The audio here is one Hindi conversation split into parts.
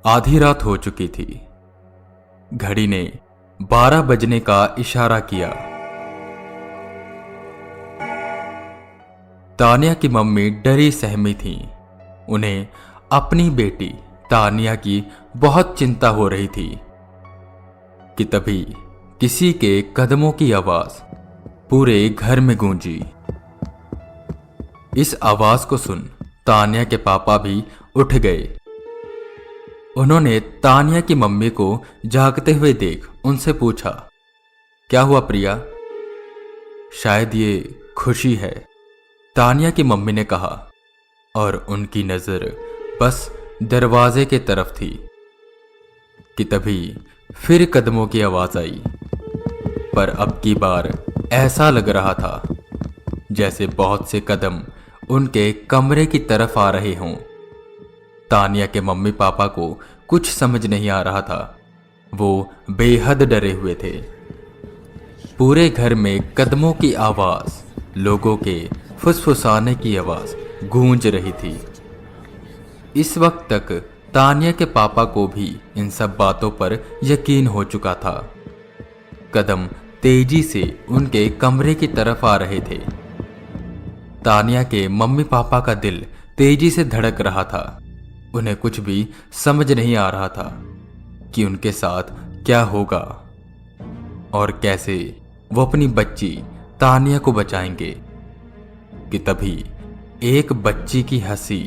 आधी रात हो चुकी थी। घड़ी ने 12 बजने का इशारा किया। तानिया की मम्मी डरी सहमी थी। उन्हें अपनी बेटी तानिया की बहुत चिंता हो रही थी कि तभी किसी के कदमों की आवाज पूरे घर में गूंजी। इस आवाज को सुन तानिया के पापा भी उठ गए। उन्होंने तानिया की मम्मी को जागते हुए देख उनसे पूछा, क्या हुआ प्रिया? शायद ये खुशी है, तानिया की मम्मी ने कहा, और उनकी नजर बस दरवाजे के तरफ थी कि तभी फिर कदमों की आवाज आई। पर अब की बार ऐसा लग रहा था जैसे बहुत से कदम उनके कमरे की तरफ आ रहे हों। तानिया के मम्मी पापा को कुछ समझ नहीं आ रहा था। वो बेहद डरे हुए थे। पूरे घर में कदमों की आवाज, लोगों के फुसफुसाने की आवाज गूंज रही थी। इस वक्त तक तानिया के पापा को भी इन सब बातों पर यकीन हो चुका था। कदम तेजी से उनके कमरे की तरफ आ रहे थे। तानिया के मम्मी पापा का दिल तेजी से धड़क रहा था। उन्हें कुछ भी समझ नहीं आ रहा था कि उनके साथ क्या होगा और कैसे वो अपनी बच्ची तानिया को बचाएंगे कि तभी एक बच्ची की हंसी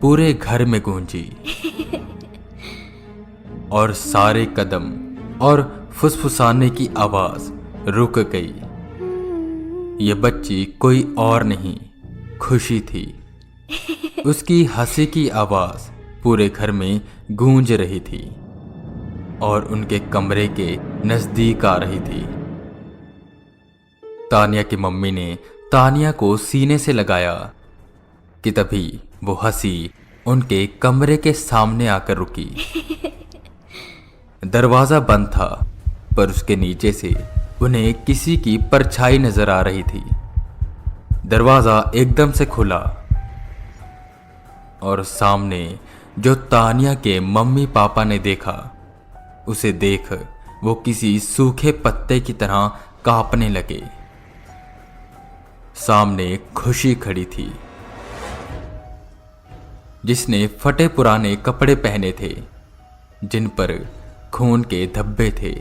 पूरे घर में गूंजी और सारे कदम और फुसफुसाने की आवाज रुक गई। ये बच्ची कोई और नहीं, खुशी थी। उसकी हंसी की आवाज पूरे घर में गूंज रही थी और उनके कमरे के नजदीक आ रही थी। तानिया की मम्मी ने तानिया को सीने से लगाया कि तभी वो हंसी उनके कमरे के सामने आकर रुकी। दरवाजा बंद था, पर उसके नीचे से उन्हें किसी की परछाई नजर आ रही थी। दरवाजा एकदम से खुला और सामने जो तानिया के मम्मी पापा ने देखा, उसे देख वो किसी सूखे पत्ते की तरह कांपने लगे। सामने खुशी खड़ी थी, जिसने फटे पुराने कपड़े पहने थे, जिन पर खून के धब्बे थे,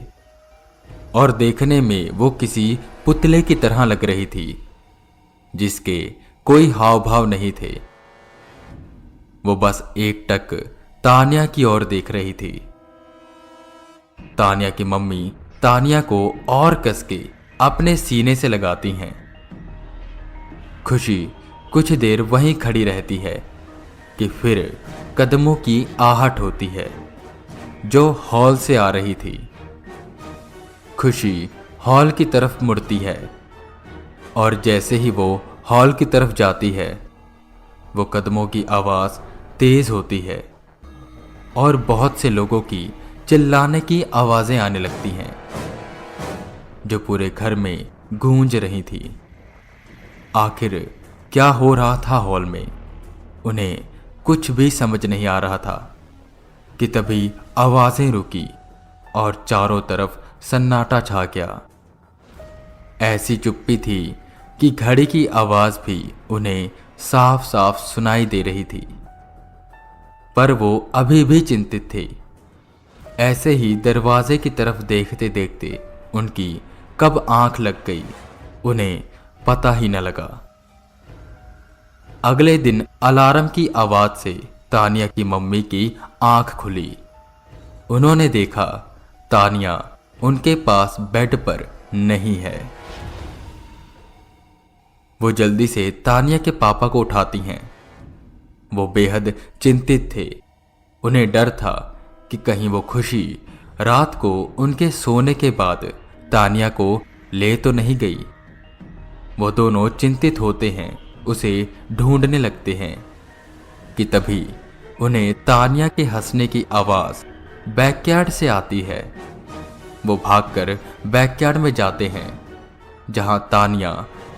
और देखने में वो किसी पुतले की तरह लग रही थी, जिसके कोई हाव भाव नहीं थे। वो बस एकटक तानिया की ओर देख रही थी। तानिया की मम्मी तानिया को और कस के अपने सीने से लगाती हैं। खुशी कुछ देर वहीं खड़ी रहती है कि फिर कदमों की आहट होती है जो हॉल से आ रही थी। खुशी हॉल की तरफ मुड़ती है और जैसे ही वो हॉल की तरफ जाती है, वो कदमों की आवाज तेज होती है और बहुत से लोगों की चिल्लाने की आवाजें आने लगती हैं, जो पूरे घर में गूंज रही थी। आखिर क्या हो रहा था हॉल में, उन्हें कुछ भी समझ नहीं आ रहा था कि तभी आवाजें रुकी और चारों तरफ सन्नाटा छा गया। ऐसी चुप्पी थी कि घड़ी की आवाज भी उन्हें साफ साफ सुनाई दे रही थी, पर वो अभी भी चिंतित थे। ऐसे ही दरवाजे की तरफ देखते देखते उनकी कब आंख लग गई, उन्हें पता ही न लगा। अगले दिन अलार्म की आवाज से तानिया की मम्मी की आंख खुली। उन्होंने देखा तानिया उनके पास बेड पर नहीं है। वो जल्दी से तानिया के पापा को उठाती हैं। वो बेहद चिंतित थे। उन्हें डर था कि कहीं वो खुशी रात को उनके सोने के बाद तानिया को ले तो नहीं गई। वो दोनों चिंतित होते हैं, उसे ढूंढने लगते हैं कि तभी उन्हें तानिया के हंसने की आवाज बैकयार्ड से आती है। वो भागकर बैकयार्ड में जाते हैं, जहां तानिया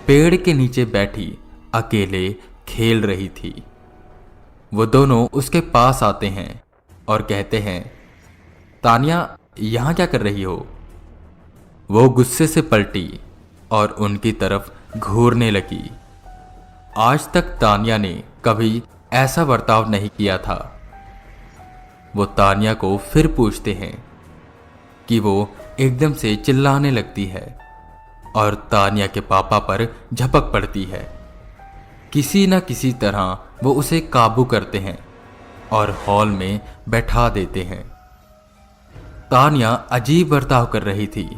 पेड़ के नीचे बैठी अकेले खेल रही थी। वो दोनों उसके पास आते हैं और कहते हैं, तानिया यहाँ क्या कर रही हो? वो गुस्से से पलटी और उनकी तरफ घूरने लगी। आज तक तानिया ने कभी ऐसा बर्ताव नहीं किया था। वो तानिया को फिर पूछते हैं कि वो एकदम से चिल्लाने लगती है और तानिया के पापा पर झपक पड़ती है। किसी न किसी तरह वो उसे काबू करते हैं और हॉल में बैठा देते हैं। तानिया अजीब बर्ताव कर रही थी।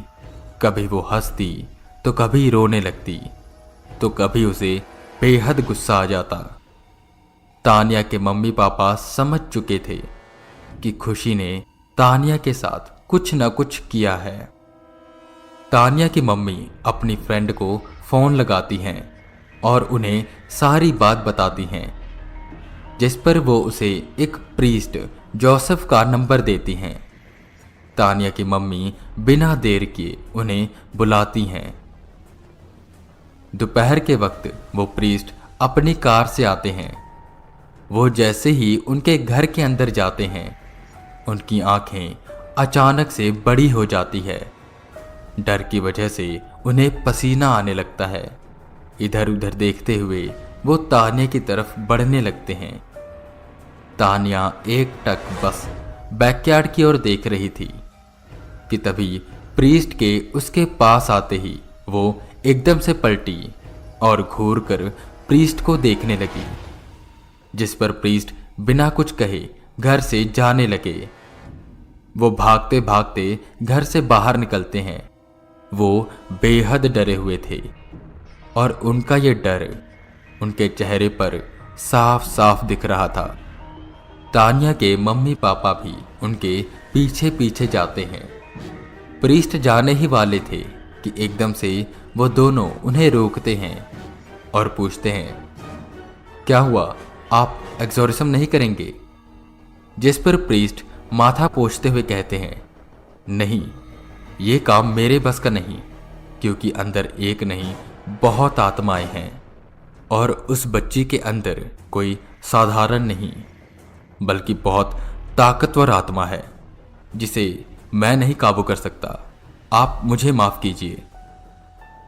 कभी वो हंसती तो कभी रोने लगती, तो कभी उसे बेहद गुस्सा आ जाता। तानिया के मम्मी पापा समझ चुके थे कि खुशी ने तानिया के साथ कुछ न कुछ किया है। तानिया की मम्मी अपनी फ्रेंड को फोन लगाती हैं और उन्हें सारी बात बताती हैं, जिस पर वो उसे एक प्रीस्ट जोसेफ का नंबर देती हैं। तानिया की मम्मी बिना देर किए उन्हें बुलाती हैं। दोपहर के वक्त वो प्रीस्ट अपनी कार से आते हैं। वो जैसे ही उनके घर के अंदर जाते हैं, उनकी आंखें अचानक से बड़ी हो जाती है। डर की वजह से उन्हें पसीना आने लगता है। इधर उधर देखते हुए वो तानिया की तरफ बढ़ने लगते हैं। तानिया एक टक बस बैकयार्ड की ओर देख रही थी कि तभी प्रीस्ट के उसके पास आते ही वो एकदम से पलटी और घूरकर प्रीस्ट को देखने लगी, जिस पर प्रीस्ट बिना कुछ कहे घर से जाने लगे। वो भागते भागते घर से बाहर निकलते हैं। वो बेहद डरे हुए थे और उनका ये डर उनके चेहरे पर साफ साफ दिख रहा था। तानिया के मम्मी पापा भी उनके पीछे पीछे जाते हैं। प्रीस्ट जाने ही वाले थे कि एकदम से वो दोनों उन्हें रोकते हैं और पूछते हैं, क्या हुआ, आप एक्सोर्सिज्म नहीं करेंगे? जिस पर प्रीस्ट माथा पोंछते हुए कहते हैं, नहीं, ये काम मेरे बस का नहीं, क्योंकि अंदर एक नहीं बहुत आत्माएं हैं और उस बच्ची के अंदर कोई साधारण नहीं बल्कि बहुत ताकतवर आत्मा है जिसे मैं नहीं काबू कर सकता। आप मुझे माफ कीजिए।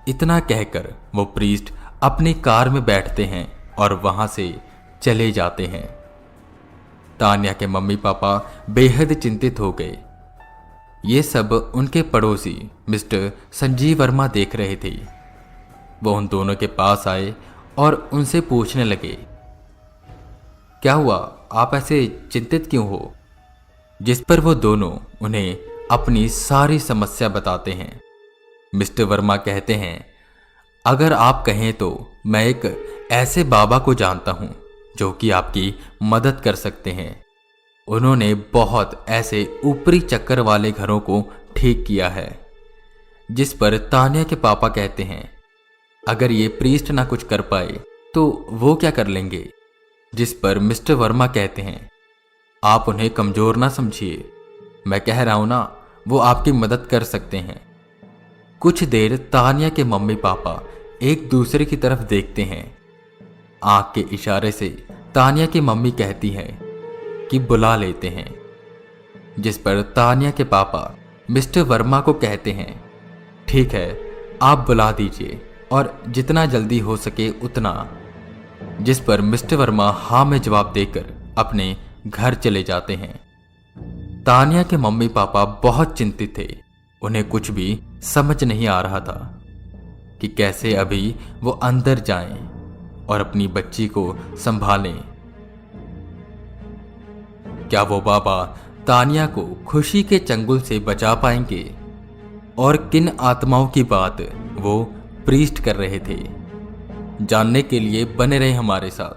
इतना कहकर वो प्रीस्ट अपनी कार में बैठते हैं और वहां से चले जाते हैं। तानिया के मम्मी पापा बेहद चिंतित हो गए। ये सब उनके पड़ोसी मिस्टर संजीव वर्मा देख रहे थे। वो उन दोनों के पास आए और उनसे पूछने लगे, क्या हुआ, आप ऐसे चिंतित क्यों हो? जिस पर वो दोनों उन्हें अपनी सारी समस्या बताते हैं। मिस्टर वर्मा कहते हैं, अगर आप कहें तो मैं एक ऐसे बाबा को जानता हूं जो कि आपकी मदद कर सकते हैं। उन्होंने बहुत ऐसे ऊपरी चक्कर वाले घरों को ठीक किया है। जिस पर तानिया के पापा कहते हैं, अगर ये प्रीस्ट ना कुछ कर पाए तो वो क्या कर लेंगे? जिस पर मिस्टर वर्मा कहते हैं, आप उन्हें कमजोर ना समझिए, मैं कह रहा हूं ना, वो आपकी मदद कर सकते हैं। कुछ देर तानिया के मम्मी पापा एक दूसरे की तरफ देखते हैं। आंख के इशारे से तानिया की मम्मी कहती है कि बुला लेते हैं। जिस पर तानिया के पापा मिस्टर वर्मा को कहते हैं, ठीक है, आप बुला दीजिए और जितना जल्दी हो सके उतना। जिस पर मिस्टर वर्मा हाँ में जवाब देकर अपने घर चले जाते हैं। तानिया के मम्मी पापा बहुत चिंतित थे। उन्हें कुछ भी समझ नहीं आ रहा था कि कैसे अभी वो अंदर जाएं और अपनी बच्ची को संभालें। क्या वो बाबा तानिया को खुशी के चंगुल से बचा पाएंगे? और किन आत्माओं की बात वो प्रीस्ट कर रहे थे? जानने के लिए बने रहे हमारे साथ।